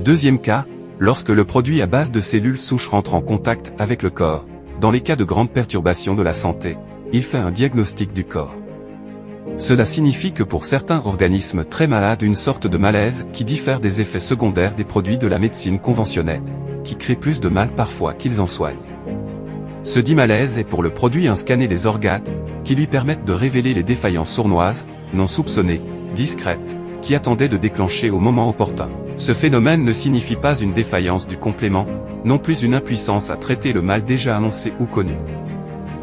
Deuxième cas, lorsque le produit à base de cellules souches rentre en contact avec le corps. Dans les cas de grandes perturbations de la santé, il fait un diagnostic du corps. Cela signifie que pour certains organismes très malades, une sorte de malaise qui diffère des effets secondaires des produits de la médecine conventionnelle, qui crée plus de mal parfois qu'ils en soignent. Ce dit malaise est pour le produit un scanner des organes, qui lui permettent de révéler les défaillances sournoises, non soupçonnées, discrètes, qui attendaient de déclencher au moment opportun. Ce phénomène ne signifie pas une défaillance du complément, non plus une impuissance à traiter le mal déjà annoncé ou connu.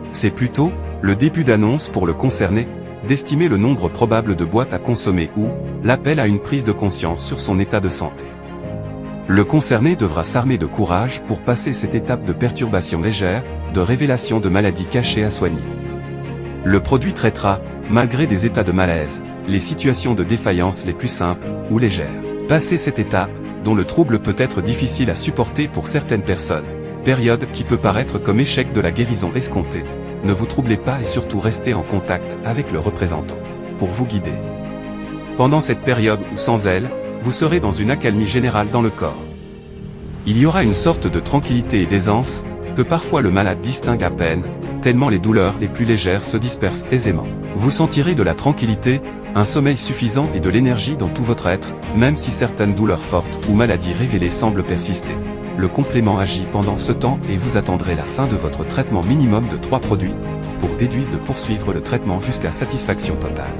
C'est plutôt le début d'annonce pour le concerné, d'estimer le nombre probable de boîtes à consommer ou l'appel à une prise de conscience sur son état de santé. Le concerné devra s'armer de courage pour passer cette étape de perturbation légère, de révélation de maladies cachées à soigner. Le produit traitera, malgré des états de malaise, les situations de défaillance les plus simples ou légères. Passer cette étape, dont le trouble peut être difficile à supporter pour certaines personnes, période qui peut paraître comme échec de la guérison escomptée, ne vous troublez pas et surtout restez en contact avec le représentant, pour vous guider. Pendant cette période ou sans elle, vous serez dans une accalmie générale dans le corps. Il y aura une sorte de tranquillité et d'aisance, que parfois le malade distingue à peine, tellement les douleurs les plus légères se dispersent aisément. Vous sentirez de la tranquillité, un sommeil suffisant et de l'énergie dans tout votre être, même si certaines douleurs fortes ou maladies révélées semblent persister. Le complément agit pendant ce temps et vous attendrez la fin de votre traitement minimum de 3 produits, pour déduire de poursuivre le traitement jusqu'à satisfaction totale.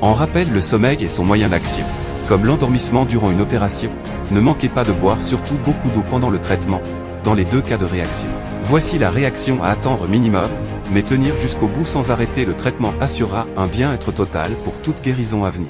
En rappel, le sommeil est son moyen d'action. Comme l'endormissement durant une opération, ne manquez pas de boire surtout beaucoup d'eau pendant le traitement, dans les 2 cas de réaction. Voici la réaction à attendre minimum, mais tenir jusqu'au bout sans arrêter le traitement assurera un bien-être total pour toute guérison à venir.